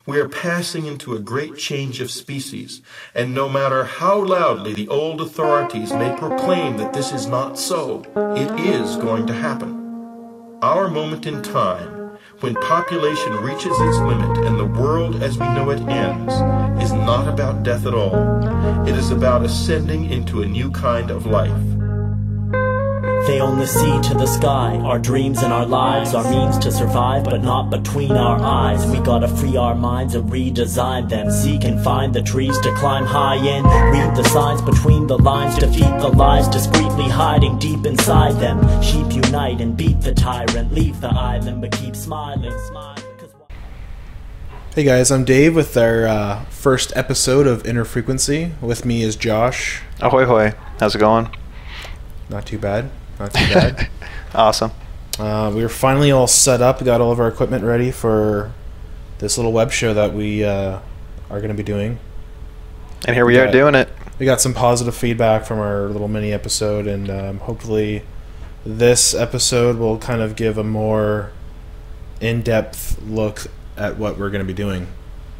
We are passing into a great change of species, and no matter how loudly the old authorities may proclaim that this is not so, it is going to happen. Our moment in time, when population reaches its limit and the world as we know it ends, is not about death at all. It is about ascending into a new kind of life. They only see to the sky, our dreams and our lives, our means to survive, but not between our eyes. We gotta free our minds and redesign them, seek and find the trees to climb high in, read the signs between the lines, defeat the lies discreetly hiding deep inside them. Sheep unite and beat the tyrant, leave the island but keep smiling. Hey guys, I'm Dave with our first episode of Inner Frequency. With me is Josh. Ahoy hoy, how's it going? Not too bad. Not too bad. Awesome. We were finally all set up, got all of our equipment ready for this little web show that we are going to be doing. And here we are doing it. We got some positive feedback from our little mini episode, and hopefully this episode will kind of give a more in-depth look at what we're going to be doing.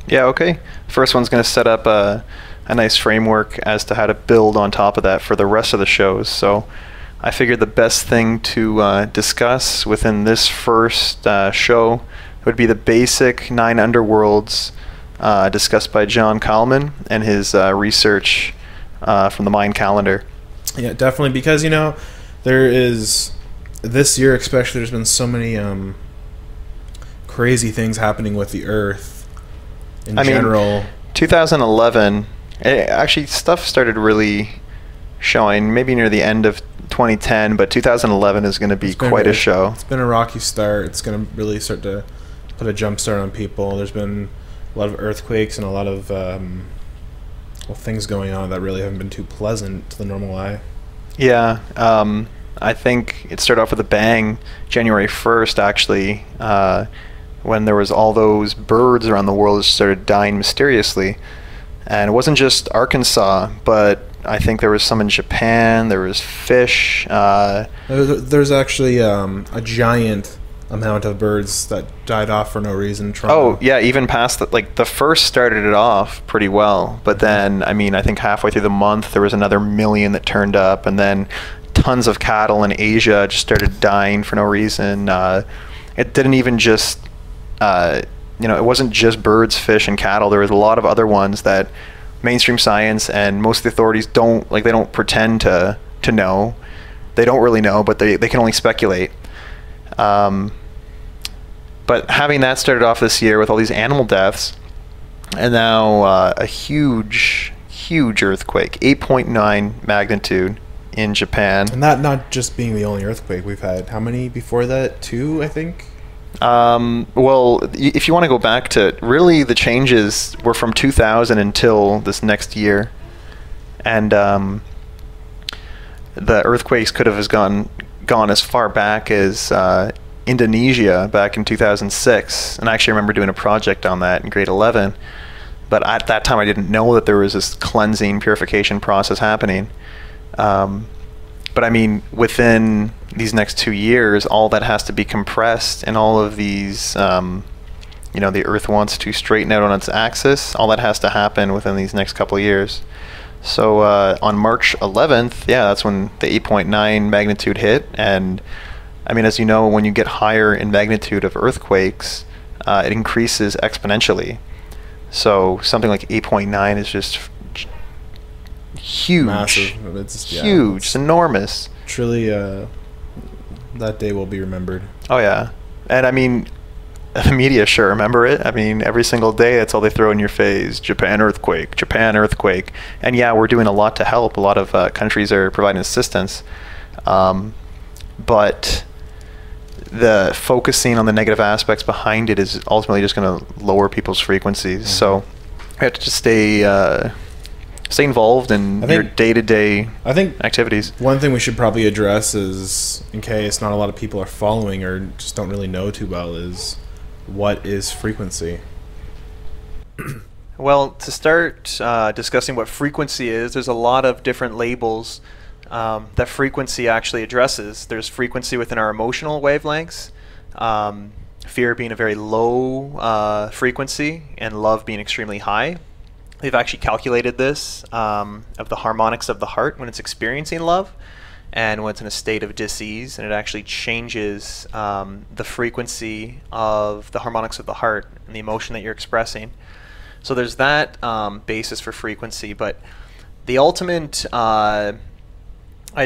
Yeah, okay. First one's going to set up a nice framework as to how to build on top of that for the rest of the shows. So I figured the best thing to discuss within this first show would be the basic 9 underworlds discussed by John Kalman and his research from the Mayan calendar. Yeah, definitely, because, you know, there is, this year especially, there's been so many crazy things happening with the Earth in general. 2011, actually stuff started really showing maybe near the end of 2010, but 2011 is going to be quite a show. It's been a rocky start. It's going to really start to put a jump start on people. There's been a lot of earthquakes and a lot of things going on that really haven't been too pleasant to the normal eye. Yeah, I think it started off with a bang January 1st, actually, when there was all those birds around the world that started dying mysteriously. And it wasn't just Arkansas, but I think there was some in Japan, there was fish. There's actually a giant amount of birds that died off for no reason. Oh, yeah, even past that. Like, the first started it off pretty well, but then, I mean, I think halfway through the month, there was another million that turned up, and then tons of cattle in Asia just started dying for no reason. It didn't even just, it wasn't just birds, fish, and cattle. There was a lot of other ones that mainstream science and most of the authorities don't pretend to know. They don't really know, but they can only speculate. But having that started off this year with all these animal deaths, and now a huge earthquake, 8.9 magnitude in Japan. And that not just being the only earthquake we've had. How many before that? 2, I think? Well, if you want to go back to, really the changes were from 2000 until this next year. And the earthquakes could have gone as far back as Indonesia back in 2006. And I actually remember doing a project on that in grade 11. But at that time I didn't know that there was this cleansing, purification process happening. But I mean, within these next 2 years, all that has to be compressed, and all of these, the Earth wants to straighten out on its axis. All that has to happen within these next couple of years. So on March 11th, yeah, that's when the 8.9 magnitude hit. And I mean, as you know, when you get higher in magnitude of earthquakes, it increases exponentially. So something like 8.9 is just huge. Massive. It's huge. It's enormous. Truly, that day will be remembered. Oh yeah. And I mean, the media sure remember it. I mean, every single day that's all they throw in your face. Japan earthquake, Japan earthquake. And yeah, we're doing a lot to help. A lot of countries are providing assistance. But the focusing on the negative aspects behind it is ultimately just going to lower people's frequencies. Mm-hmm. So you have to just stay involved in your day-to-day activities. One thing we should probably address is, in case not a lot of people are following or just don't really know too well, is what is frequency? Well, to start discussing what frequency is, there's a lot of different labels that frequency actually addresses. There's frequency within our emotional wavelengths, fear being a very low frequency and love being extremely high. They've actually calculated this of the harmonics of the heart when it's experiencing love and when it's in a state of dis-ease, and it actually changes the frequency of the harmonics of the heart and the emotion that you're expressing. So there's that basis for frequency, but the ultimate, I'd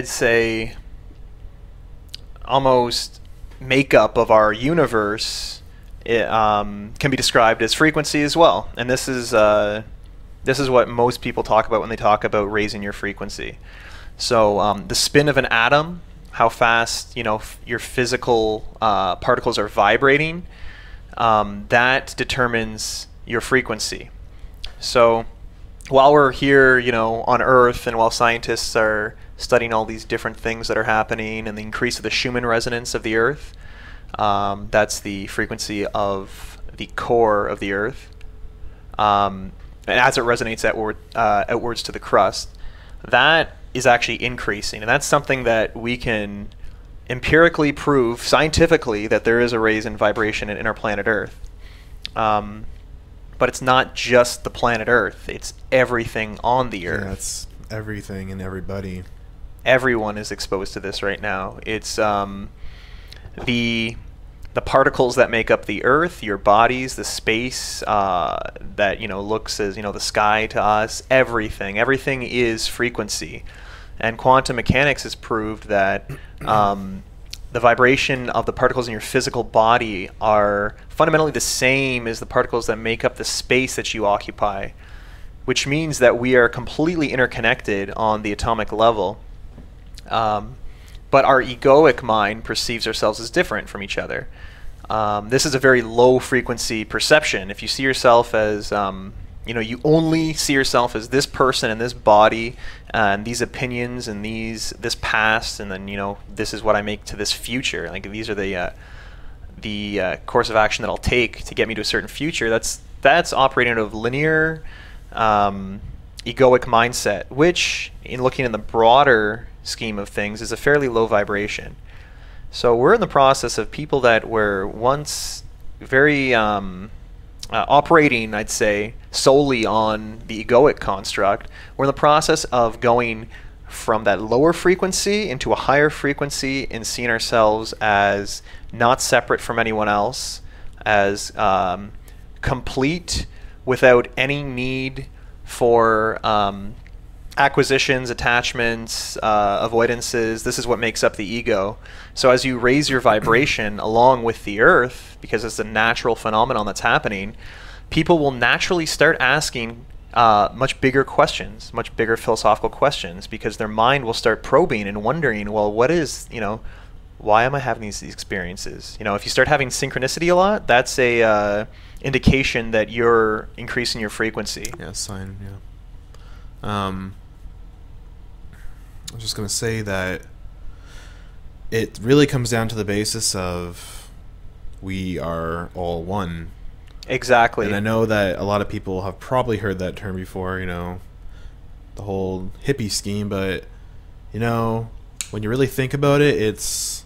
say, almost makeup of our universe can be described as frequency as well. And this is what most people talk about when they talk about raising your frequency. So the spin of an atom, how fast your physical particles are vibrating, that determines your frequency. So while we're here, on Earth, and while scientists are studying all these different things that are happening and the increase of the Schumann resonance of the Earth, that's the frequency of the core of the Earth, and as it resonates outwards to the crust, that is actually increasing. And that's something that we can empirically prove scientifically, that there is a raise in vibration in our planet Earth. But it's not just the planet Earth, it's everything on the Earth. Yeah, it's everything and everybody. Everyone is exposed to this right now. It's the particles that make up the Earth, your bodies, the space that looks as the sky to us. Everything is frequency, and quantum mechanics has proved that the vibration of the particles in your physical body are fundamentally the same as the particles that make up the space that you occupy, which means that we are completely interconnected on the atomic level. But our egoic mind perceives ourselves as different from each other. This is a very low frequency perception. If you see yourself as, you only see yourself as this person and this body and these opinions and this past, and then this is what I make to this future. Like, these are the course of action that I'll take to get me to a certain future. That's operating out of linear, egoic mindset, which, in looking in the broader scheme of things, is a fairly low vibration. So we're in the process of people that were once very operating, I'd say, solely on the egoic construct. We're in the process of going from that lower frequency into a higher frequency and seeing ourselves as not separate from anyone else, as complete without any need for acquisitions, attachments, avoidances. This is what makes up the ego. So as you raise your vibration along with the Earth, because it's a natural phenomenon that's happening, people will naturally start asking much bigger questions, much bigger philosophical questions, because their mind will start probing and wondering, well, what is, why am I having these experiences? If you start having synchronicity a lot, that's a indication that you're increasing your frequency. Yeah, sign, yeah. I was just going to say that it really comes down to the basis of we are all one. Exactly. And I know that a lot of people have probably heard that term before, the whole hippie scheme, but, when you really think about it, it's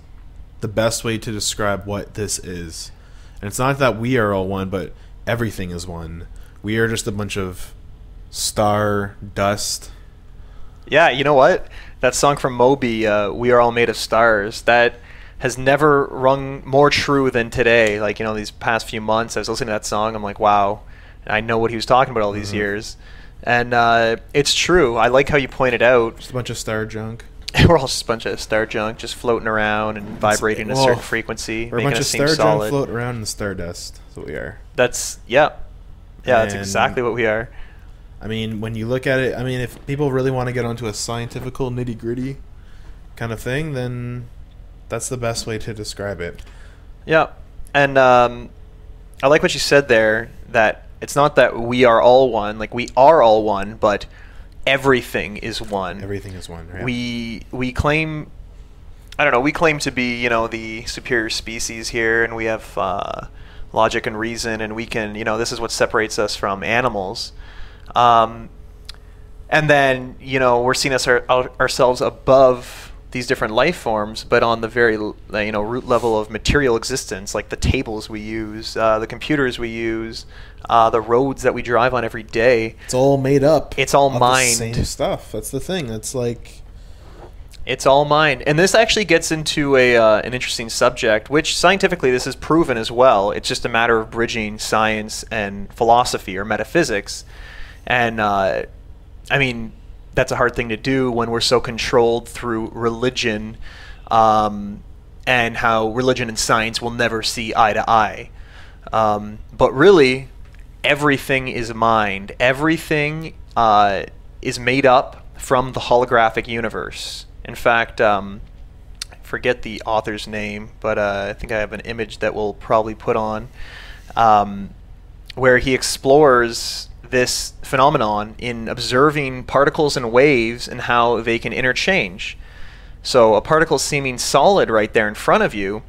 the best way to describe what this is. And it's not that we are all one, but everything is one. We are just a bunch of star dust. Yeah, you know what? That song from Moby, We Are All Made of Stars, that has never rung more true than today. Like, these past few months, I was listening to that song, I'm like, wow, I know what he was talking about all these years. And it's true. I like how you pointed out. Just a bunch of star junk. We're all just a bunch of star junk, just floating around and vibrating at a certain frequency, we're a bunch of star junk floating around in the stardust. That's what we are. That's, that's exactly what we are. I mean, when you look at it, if people really want to get onto a scientifical nitty-gritty kind of thing, then that's the best way to describe it. Yeah. And I like what you said there, that it's not that we are all one, like we are all one, but everything is one. Everything is one, right? We claim, we claim to be, the superior species here, and we have logic and reason, and we can, this is what separates us from animals. And then, we're seeing ourselves above these different life forms, but on the very root level of material existence, like the tables we use, the computers we use, the roads that we drive on every day. It's all made up. It's all of mind. the same stuff. That's the thing. It's like... It's all mind. And this actually gets into an interesting subject, which scientifically this is proven as well. It's just a matter of bridging science and philosophy or metaphysics. And, I mean, that's a hard thing to do when we're so controlled through religion, and how religion and science will never see eye to eye. But really, everything is mind. Everything is made up from the holographic universe. In fact, I forget the author's name, but I think I have an image that we'll probably put on, where he explores this phenomenon in observing particles and waves and how they can interchange. So a particle seeming solid right there in front of you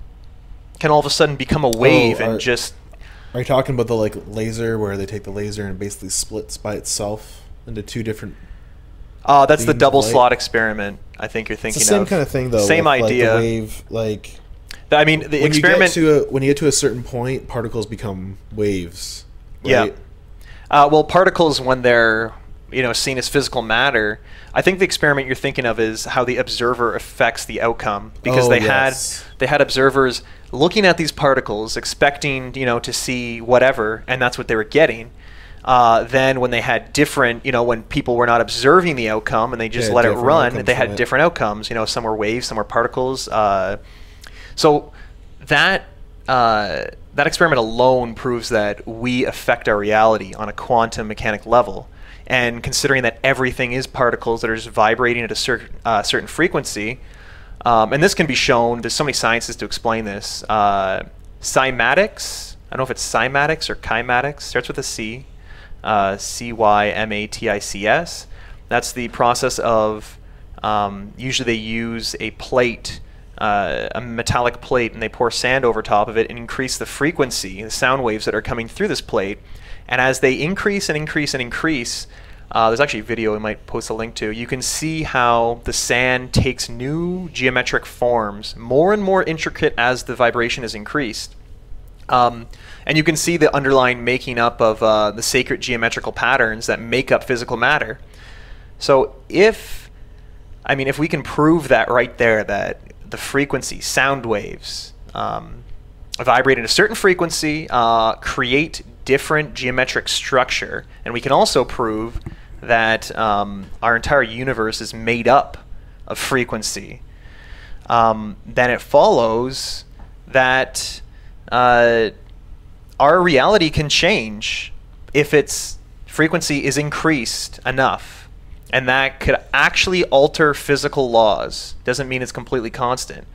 can all of a sudden become a wave and just... Are you talking about the laser, where they take the laser and it basically splits by itself into two different... that's the double slot experiment. I think you're thinking of. It's the same kind of thing, though. Same with, idea. The wave, I mean, the experiment. When you get to a certain point, particles become waves. Right? Yeah. Well, particles, when they're seen as physical matter, I think the experiment you're thinking of is how the observer affects the outcome, because they had observers looking at these particles, expecting to see whatever, and that's what they were getting. Then when they had different, when people were not observing the outcome and they just let it run, they had different outcomes. Some were waves, some were particles. So that experiment alone proves that we affect our reality on a quantum mechanic level. And considering that everything is particles that are just vibrating at a certain frequency, and this can be shown, there's so many sciences to explain this. Cymatics, I don't know if it's cymatics or kymatics, starts with a C. Cymatics. That's the process of, usually they use a plate, a metallic plate, and they pour sand over top of it and increase the frequency, the sound waves that are coming through this plate. And as they increase and increase and increase, there's actually a video I might post a link to, you can see how the sand takes new geometric forms, more and more intricate as the vibration is increased. And you can see the underlying making up of the sacred geometrical patterns that make up physical matter. So if we can prove that right there, that the frequency, sound waves, vibrate at a certain frequency, create different geometric structure, and we can also prove that our entire universe is made up of frequency, then it follows that our reality can change if its frequency is increased enough. And that could actually alter physical laws. Doesn't mean it's completely constant.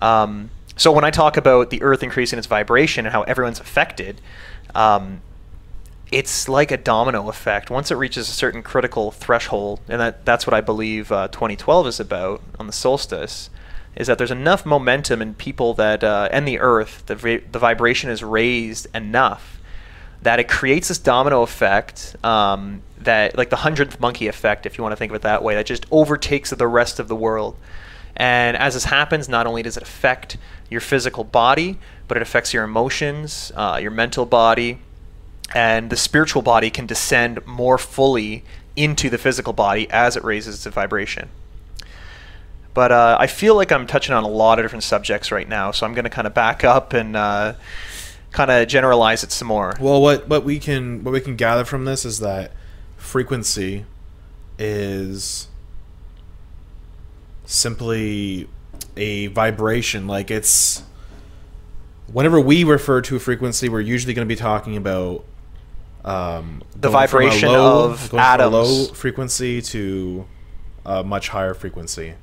So when I talk about the Earth increasing its vibration and how everyone's affected, it's like a domino effect. Once it reaches a certain critical threshold, and that's what I believe 2012 is about on the solstice, is that there's enough momentum in people that, and the Earth, the vibration is raised enough that it creates this domino effect, that, like the 100th monkey effect, if you want to think of it that way, that just overtakes the rest of the world. And as this happens, not only does it affect your physical body, but it affects your emotions, your mental body, and the spiritual body can descend more fully into the physical body as it raises its vibration. But I feel like I'm touching on a lot of different subjects right now, so I'm going to kind of back up and kind of generalize it some more. Well, what we can gather from this is that frequency is simply a vibration. Like, it's, whenever we refer to a frequency, we're usually going to be talking about the vibration of atoms, from a low frequency to a much higher frequency,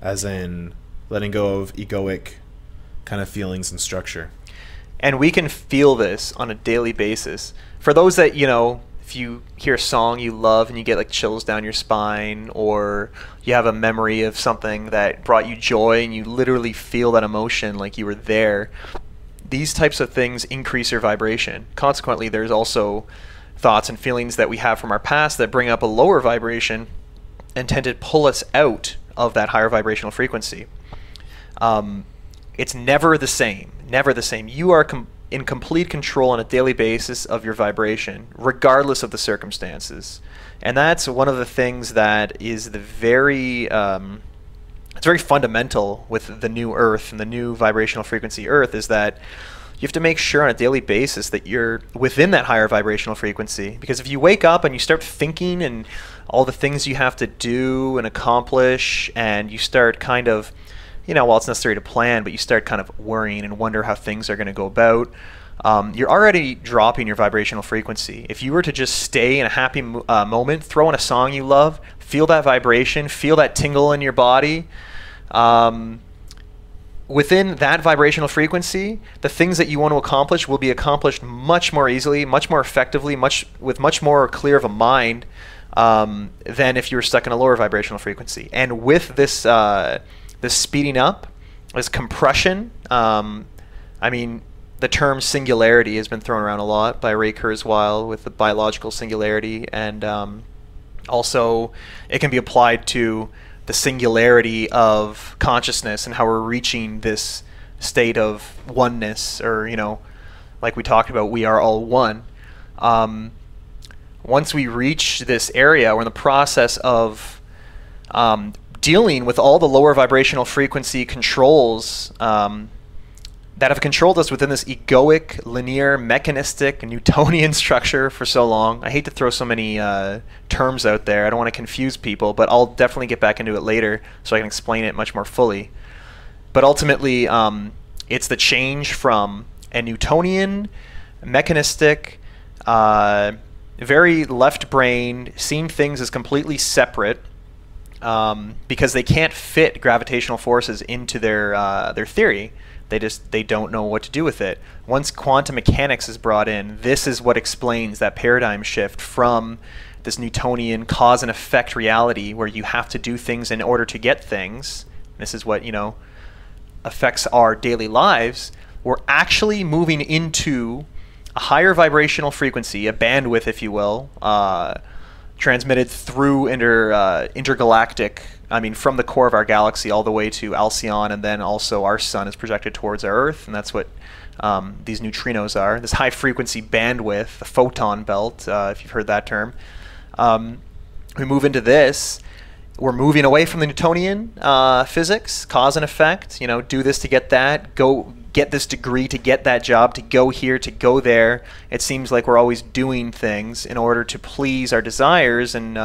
as in letting go of egoic kind of feelings and structure. And we can feel this on a daily basis. For those that, if you hear a song you love and you get like chills down your spine, or you have a memory of something that brought you joy and you literally feel that emotion like you were there, these types of things increase your vibration. Consequently, there's also thoughts and feelings that we have from our past that bring up a lower vibration and tend to pull us out of that higher vibrational frequency. It's never the same. Never the same. You are in complete control on a daily basis of your vibration, regardless of the circumstances. And that's one of the things that is the very, it's very fundamental with the new Earth and the new vibrational frequency Earth, is that you have to make sure on a daily basis that you're within that higher vibrational frequency. Because if you wake up and you start thinking and all the things you have to do and accomplish, and you start kind of, while it's necessary to plan, but you start kind of worrying and wonder how things are going to go about, you're already dropping your vibrational frequency. If you were to just stay in a happy moment, throw in a song you love, feel that vibration, feel that tingle in your body, within that vibrational frequency, the things that you want to accomplish will be accomplished much more easily, much more effectively, with much more clear of a mind than if you were stuck in a lower vibrational frequency. And with this speeding up, this compression, the term singularity has been thrown around a lot by Ray Kurzweil with the biological singularity, and also it can be applied to the singularity of consciousness and how we're reaching this state of oneness, or like we talked about, we are all one. Once we reach this area, we're in the process of dealing with all the lower vibrational frequency controls that have controlled us within this egoic, linear, mechanistic, Newtonian structure for so long. I hate to throw so many terms out there. I don't want to confuse people, but I'll definitely get back into it later so I can explain it much more fully. But ultimately, it's the change from a Newtonian, mechanistic, very left-brained, seeing things as completely separate, because they can't fit gravitational forces into their theory. They don't know what to do with it. Once quantum mechanics is brought in, this is what explains that paradigm shift from this Newtonian cause and effect reality where you have to do things in order to get things. This is what, affects our daily lives. We're actually moving into a higher vibrational frequency, a bandwidth, if you will, transmitted through intergalactic, from the core of our galaxy all the way to Alcyon, and then also our sun is projected towards our Earth, and that's what these neutrinos are. This high frequency bandwidth, the photon belt, if you've heard that term. We move into this. We're moving away from the Newtonian physics, cause and effect. Do this to get that. Go get this degree to get that job. To go here, to go there. It seems like we're always doing things in order to please our desires, and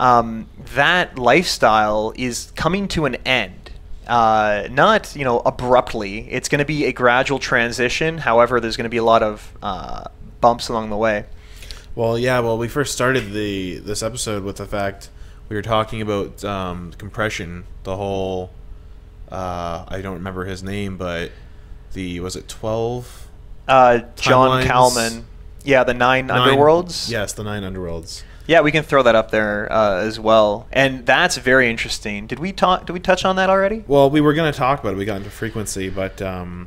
that lifestyle is coming to an end. Not abruptly. It's going to be a gradual transition. However, there's going to be a lot of bumps along the way. Well, yeah. Well, we first started this episode with the fact we were talking about compression. The whole I don't remember his name, but was it 12? John Kalman. Yeah, the nine underworlds. Yes, the 9 underworlds. Yeah, we can throw that up there as well, and that's very interesting. Did we touch on that already? Well, we were going to talk about it. We got into frequency, but that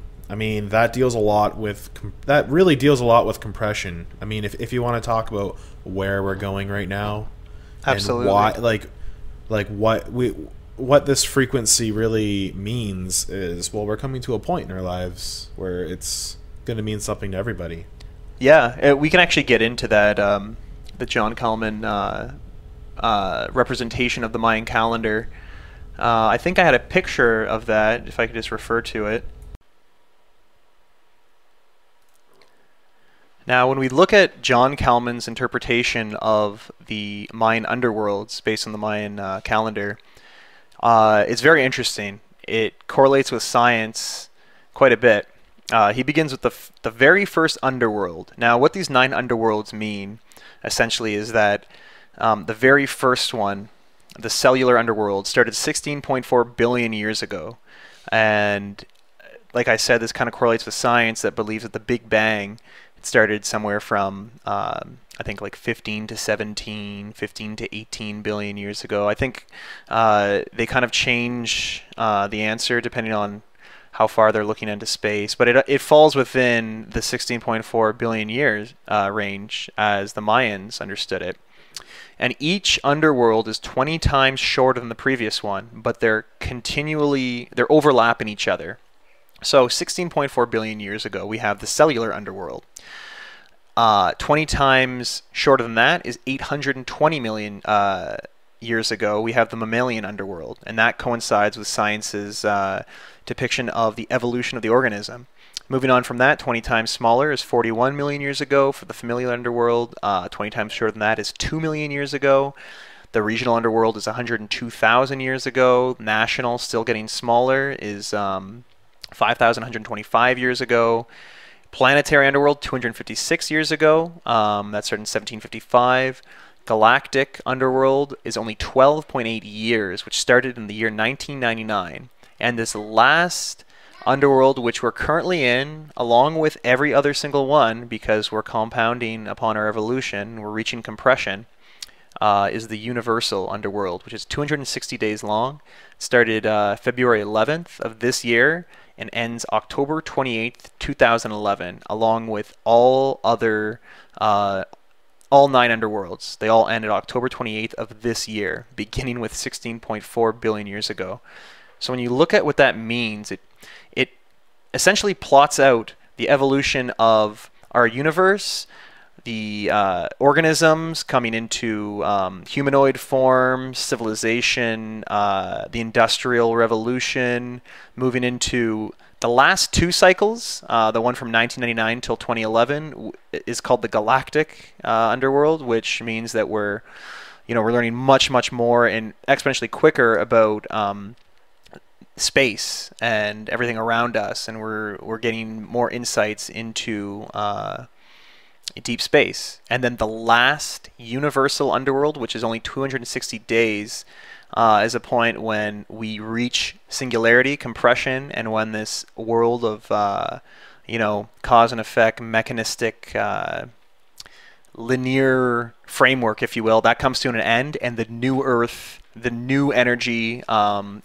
really deals a lot with compression. If you want to talk about where we're going right now, absolutely, and why, what this frequency really means is, we're coming to a point in our lives where it's going to mean something to everybody. Yeah, we can actually get into that. The John Kalman representation of the Mayan calendar. I think I had a picture of that, if I could just refer to it. Now, when we look at John Kalman's interpretation of the Mayan underworlds based on the Mayan calendar, it's very interesting. It correlates with science quite a bit. He begins with the very first underworld. Now, what these 9 underworlds mean, essentially, is that the very first one, the cellular underworld, started 16.4 billion years ago. And like I said, this kind of correlates with science that believes that the Big Bang started somewhere from, I think, like 15 to 18 billion years ago. I think they kind of change the answer depending on how far they're looking into space, but it falls within the 16.4 billion years range as the Mayans understood it. And each underworld is 20 times shorter than the previous one, but they're overlapping each other. So 16.4 billion years ago, we have the cellular underworld. 20 times shorter than that is 820 million years ago, we have the mammalian underworld, and that coincides with science's depiction of the evolution of the organism. Moving on from that, 20 times smaller is 41 million years ago for the familial underworld. 20 times shorter than that is 2 million years ago. The regional underworld is 102,000 years ago. National, still getting smaller, is 5,125 years ago. Planetary underworld, 256 years ago. That started in 1755. Galactic underworld is only 12.8 years, which started in the year 1999. And this last underworld, which we're currently in, along with every other single one, because we're compounding upon our evolution, we're reaching compression, is the universal underworld, which is 260 days long. Started February 11th of this year and ends October 28th, 2011, along with all other, all 9 underworlds. They all ended October 28th of this year, beginning with 16.4 billion years ago. So when you look at what that means, it essentially plots out the evolution of our universe, the organisms coming into humanoid form, civilization, the Industrial Revolution, moving into the last 2 cycles. The one from 1999 till 2011 is called the Galactic Underworld, which means that we're learning much more and exponentially quicker about space and everything around us, and we're getting more insights into deep space. And then the last universal underworld, which is only 260 days, is a point when we reach singularity, compression, and when this world of cause and effect, mechanistic, linear framework, if you will, that comes to an end, and the new Earth, the new energy,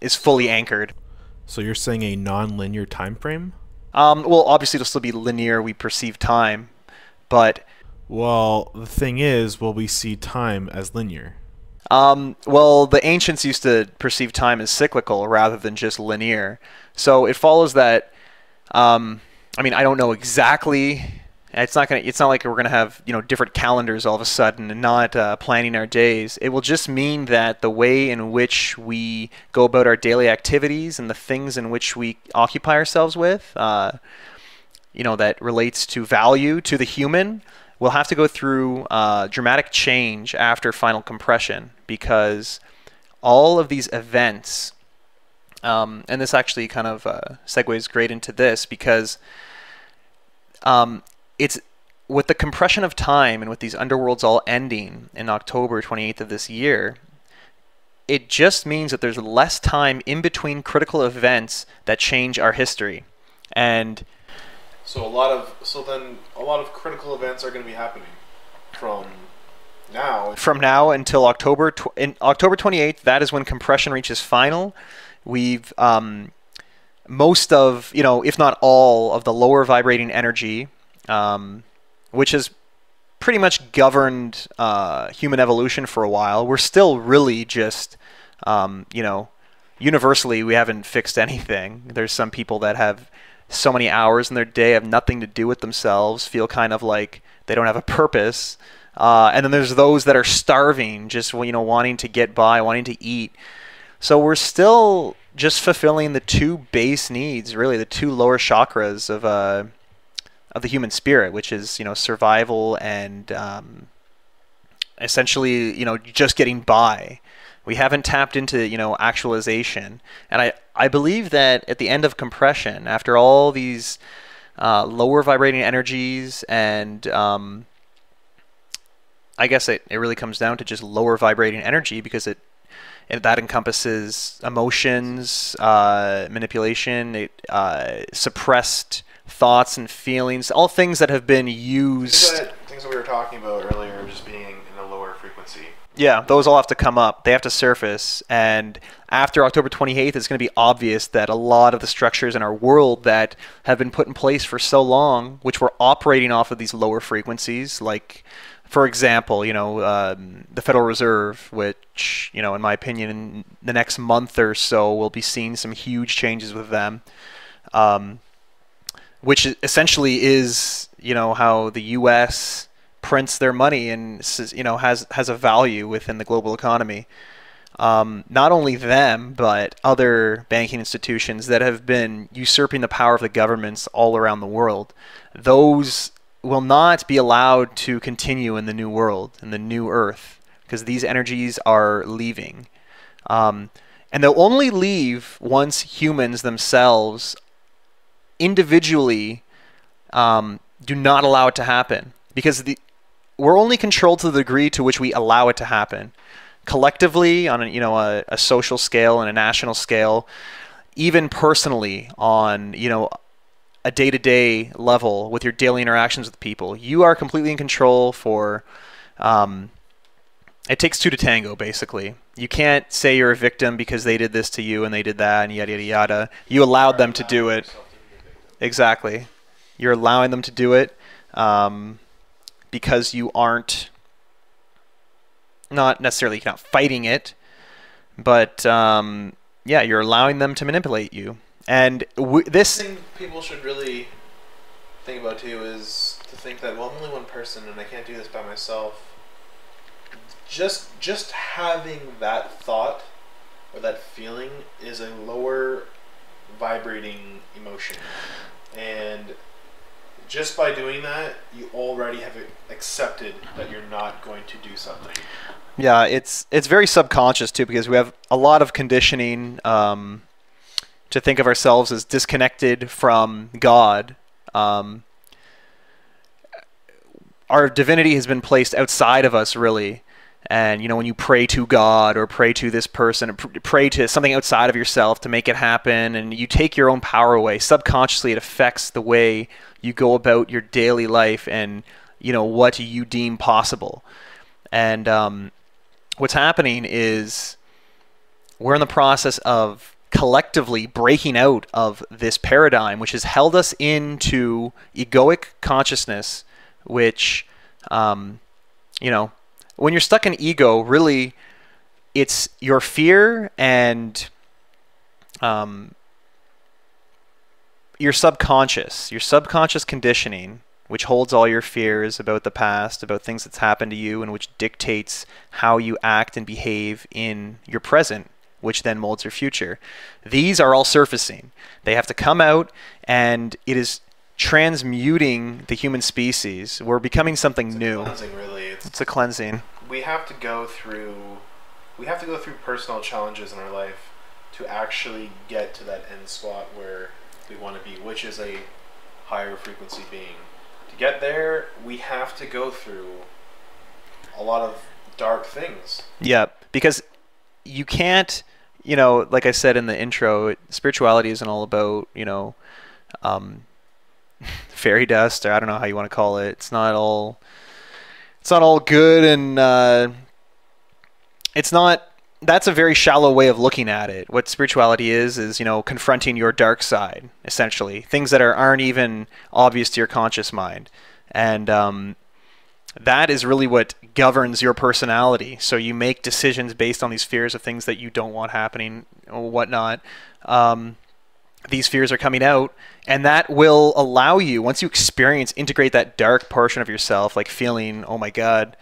is fully anchored. So you're saying a non-linear time frame? Well, obviously it'll still be linear. We perceive time, but well, the thing is, will we see time as linear? Well, the ancients used to perceive time as cyclical rather than just linear. So it follows that. I don't know exactly. It's not like we're gonna have different calendars all of a sudden and not planning our days. It will just mean that the way in which we go about our daily activities and the things in which we occupy ourselves with, that relates to value to the human, will have to go through dramatic change after final compression, because all of these events, and this actually kind of segues great into this, because it's with the compression of time and with these underworlds all ending in October 28th of this year, it just means that there's less time in between critical events that change our history. And so then a lot of critical events are going to be happening from now until October 28th. That is when compression reaches final. We've most of, if not all of the lower vibrating energy, which has pretty much governed human evolution for a while. We're still really just, universally, we haven't fixed anything. There's some people that have so many hours in their day, have nothing to do with themselves, feel kind of like they don't have a purpose. And then there's those that are starving, just wanting to get by, wanting to eat. So we're still just fulfilling the 2 base needs, really, the 2 lower chakras of the human spirit, which is survival and essentially just getting by. We haven't tapped into actualization, and I believe that at the end of compression, after all these lower vibrating energies, and I guess it really comes down to just lower vibrating energy, because that encompasses emotions, manipulation, suppressed thoughts and feelings, all things that have been used. Things that we were talking about earlier, just being in a lower frequency. Yeah, those all have to come up. They have to surface. And after October 28th, it's going to be obvious that a lot of the structures in our world that have been put in place for so long, which were operating off of these lower frequencies, like for example, the Federal Reserve, which, in my opinion, in the next month or so, we'll be seeing some huge changes with them, which essentially is, how the U.S. prints their money and, has a value within the global economy. Not only them, but other banking institutions that have been usurping the power of the governments all around the world. Those will not be allowed to continue in the new world, in the new earth, because these energies are leaving. And they'll only leave once humans themselves individually do not allow it to happen. Because we're only controlled to the degree to which we allow it to happen. Collectively, on a social scale and a national scale, even personally on a day-to-day level with your daily interactions with people, you are completely in control for it takes two to tango, basically. You can't say you're a victim because they did this to you and they did that and yada yada yada. You allowed them to do it. Exactly. You're allowing them to do it because you aren't not necessarily not fighting it, but yeah, you're allowing them to manipulate you. And this thing people should really think about too is to think that, well, I'm only one person and I can't do this by myself. Just having that thought or that feeling is a lower vibrating emotion, and just by doing that, you already have accepted that you're not going to do something. Yeah, it's very subconscious too, because we have a lot of conditioning to think of ourselves as disconnected from God. Our divinity has been placed outside of us, really. And, when you pray to God or pray to this person, or pray to something outside of yourself to make it happen, and you take your own power away, subconsciously it affects the way you go about your daily life and, what you deem possible. And what's happening is we're in the process of collectively breaking out of this paradigm, which has held us into egoic consciousness, which, when you're stuck in ego, really, it's your fear and your subconscious conditioning, which holds all your fears about the past, about things that's happened to you, and which dictates how you act and behave in your present, which then molds your future. These are all surfacing. They have to come out, and it is transmuting the human species. We're becoming something new. Cleansing, really. It's a cleansing. We have to go through personal challenges in our life to actually get to that end spot where we want to be, which is a higher frequency being. To get there, we have to go through a lot of dark things. Yeah, because you can't, like I said in the intro, spirituality isn't all about, fairy dust, or I don't know how you want to call it. It's not all good, and that's a very shallow way of looking at it. What spirituality is confronting your dark side, essentially. Things that aren't even obvious to your conscious mind. And that is really what governs your personality. So you make decisions based on these fears of things that you don't want happening or whatnot. These fears are coming out, and that will allow you, once you integrate that dark portion of yourself, like feeling, oh my God,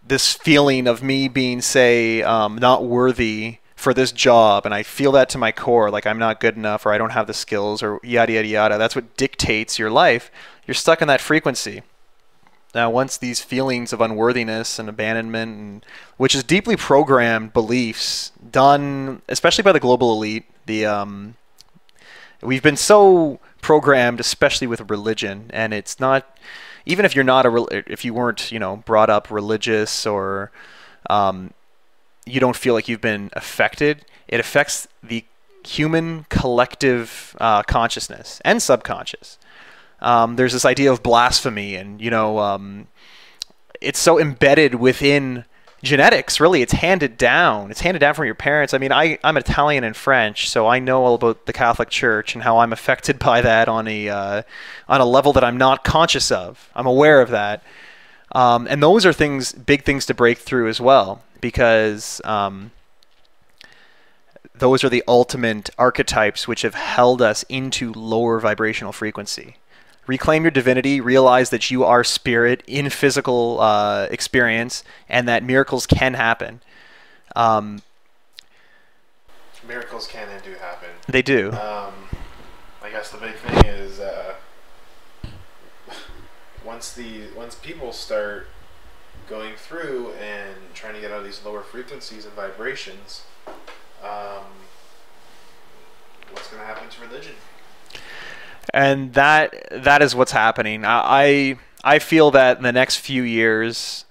this feeling of me being, say, not worthy for this job, and I feel that to my core, like I'm not good enough, or I don't have the skills, or yada, yada, yada. That's what dictates your life. You're stuck in that frequency. Now, once these feelings of unworthiness and abandonment, which is deeply programmed beliefs done, especially by the global elite, we've been so programmed, especially with religion, and it's not, even if you're not if you weren't, brought up religious, or you don't feel like you've been affected, it affects the human collective consciousness and subconscious. There's this idea of blasphemy, and it's so embedded within genetics. Really, it's handed down. It's handed down from your parents. I mean, I'm Italian and French, so I know all about the Catholic Church and how I'm affected by that on a level that I'm not conscious of. I'm aware of that. And those are big things to break through as well, because those are the ultimate archetypes which have held us into lower vibrational frequency. Reclaim your divinity, realize that you are spirit in physical experience, and that miracles can happen. Miracles can and do happen. They do. I guess the big thing is once people start going through and trying to get out of these lower frequencies and vibrations, what's going to happen to religion? And that is what's happening. I feel that in the next few years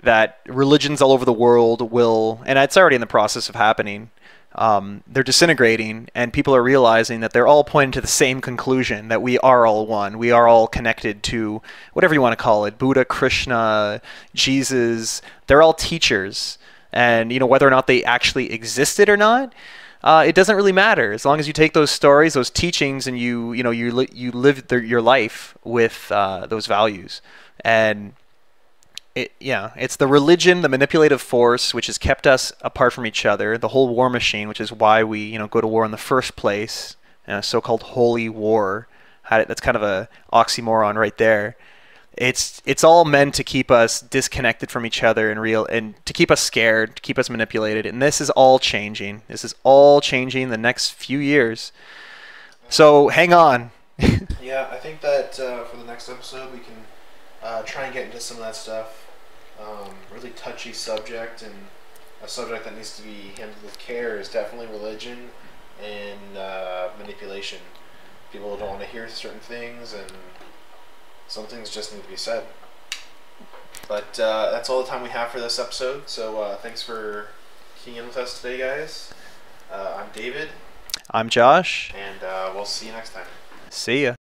that religions all over the world will, and it's already in the process of happening, they're disintegrating, and people are realizing that they're all pointing to the same conclusion, that we are all one. We are all connected to whatever you want to call it, Buddha, Krishna, Jesus. They're all teachers. And whether or not they actually existed or not, it doesn't really matter, as long as you take those stories, those teachings, and you live your life with those values. And it's the religion, the manipulative force, which has kept us apart from each other. The whole war machine, which is why we go to war in the first place, so-called holy war. That's kind of a oxymoron right there. It's all meant to keep us disconnected from each other and to keep us scared, to keep us manipulated. And this is all changing. This is all changing in the next few years. So hang on. Yeah, I think that for the next episode we can try and get into some of that stuff. Really touchy subject, and a subject that needs to be handled with care is definitely religion and manipulation. People don't want to hear certain things, and some things just need to be said. But that's all the time we have for this episode. So thanks for keying in with us today, guys. I'm David. I'm Josh. And we'll see you next time. See ya.